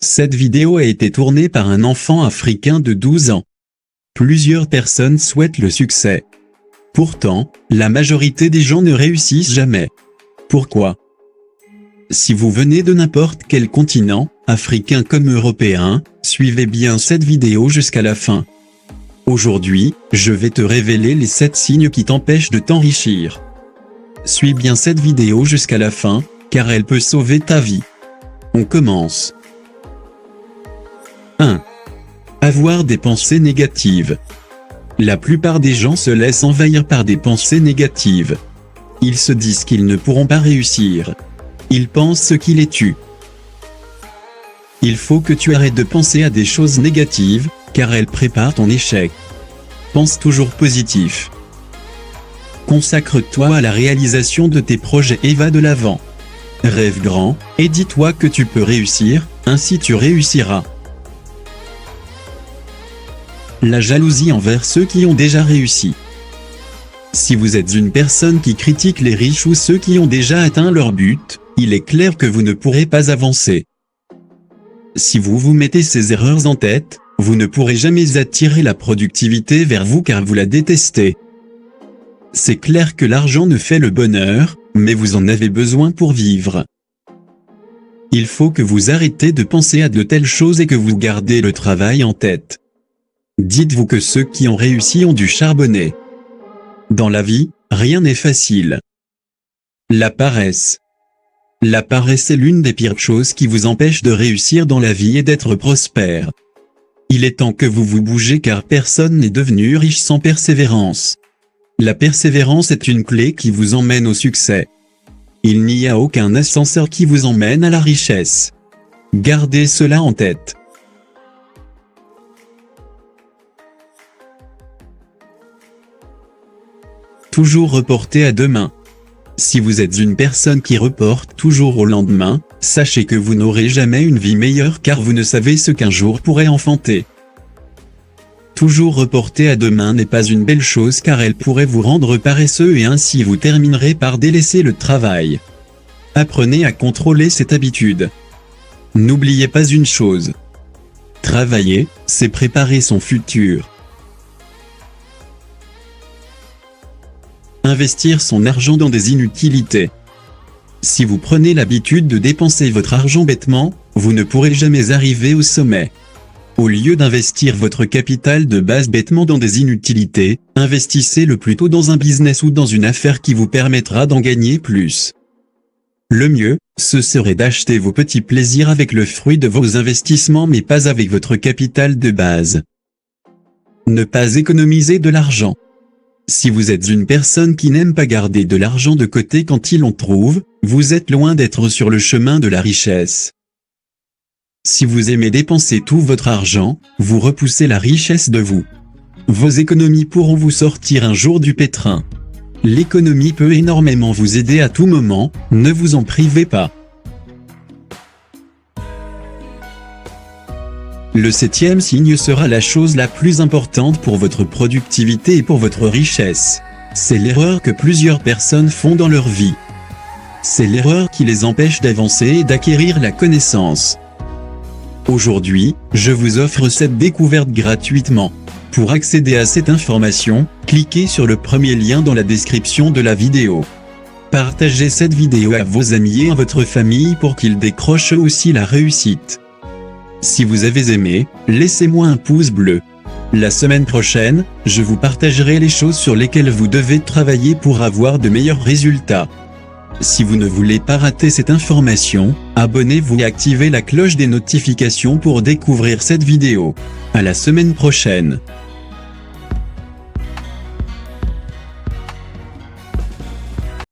Cette vidéo a été tournée par un enfant africain de 12 ans. Plusieurs personnes souhaitent le succès. Pourtant, la majorité des gens ne réussissent jamais. Pourquoi? Si vous venez de n'importe quel continent, africain comme européen, suivez bien cette vidéo jusqu'à la fin. Aujourd'hui, je vais te révéler les 7 signes qui t'empêchent de t'enrichir. Suis bien cette vidéo jusqu'à la fin, car elle peut sauver ta vie. On commence. 1. Avoir des pensées négatives. La plupart des gens se laissent envahir par des pensées négatives. Ils se disent qu'ils ne pourront pas réussir. Ils pensent ce qui les tue. Il faut que tu arrêtes de penser à des choses négatives, car elles préparent ton échec. Pense toujours positif. Consacre-toi à la réalisation de tes projets et va de l'avant. Rêve grand, et dis-toi que tu peux réussir, ainsi tu réussiras. La jalousie envers ceux qui ont déjà réussi. Si vous êtes une personne qui critique les riches ou ceux qui ont déjà atteint leur but, il est clair que vous ne pourrez pas avancer. Si vous vous mettez ces erreurs en tête, vous ne pourrez jamais attirer la productivité vers vous car vous la détestez. C'est clair que l'argent ne fait le bonheur, mais vous en avez besoin pour vivre. Il faut que vous arrêtez de penser à de telles choses et que vous gardez le travail en tête. Dites-vous que ceux qui ont réussi ont dû charbonner. Dans la vie, rien n'est facile. La paresse. La paresse est l'une des pires choses qui vous empêche de réussir dans la vie et d'être prospère. Il est temps que vous vous bougez car personne n'est devenu riche sans persévérance. La persévérance est une clé qui vous emmène au succès. Il n'y a aucun ascenseur qui vous emmène à la richesse. Gardez cela en tête. Toujours reporter à demain. Si vous êtes une personne qui reporte toujours au lendemain, sachez que vous n'aurez jamais une vie meilleure car vous ne savez ce qu'un jour pourrait enfanter. Toujours reporter à demain n'est pas une belle chose car elle pourrait vous rendre paresseux et ainsi vous terminerez par délaisser le travail. Apprenez à contrôler cette habitude. N'oubliez pas une chose. Travailler, c'est préparer son futur. Investir son argent dans des inutilités. Si vous prenez l'habitude de dépenser votre argent bêtement, vous ne pourrez jamais arriver au sommet. Au lieu d'investir votre capital de base bêtement dans des inutilités, investissez-le plutôt dans un business ou dans une affaire qui vous permettra d'en gagner plus. Le mieux, ce serait d'acheter vos petits plaisirs avec le fruit de vos investissements mais pas avec votre capital de base. Ne pas économiser de l'argent. Si vous êtes une personne qui n'aime pas garder de l'argent de côté quand il en trouve, vous êtes loin d'être sur le chemin de la richesse. Si vous aimez dépenser tout votre argent, vous repoussez la richesse de vous. Vos économies pourront vous sortir un jour du pétrin. L'économie peut énormément vous aider à tout moment, ne vous en privez pas. Le 7e signe sera la chose la plus importante pour votre productivité et pour votre richesse. C'est l'erreur que plusieurs personnes font dans leur vie. C'est l'erreur qui les empêche d'avancer et d'acquérir la connaissance. Aujourd'hui, je vous offre cette découverte gratuitement. Pour accéder à cette information, cliquez sur le premier lien dans la description de la vidéo. Partagez cette vidéo à vos amis et à votre famille pour qu'ils décrochent aussi la réussite. Si vous avez aimé, laissez-moi un pouce bleu. La semaine prochaine, je vous partagerai les choses sur lesquelles vous devez travailler pour avoir de meilleurs résultats. Si vous ne voulez pas rater cette information, abonnez-vous et activez la cloche des notifications pour découvrir cette vidéo. À la semaine prochaine.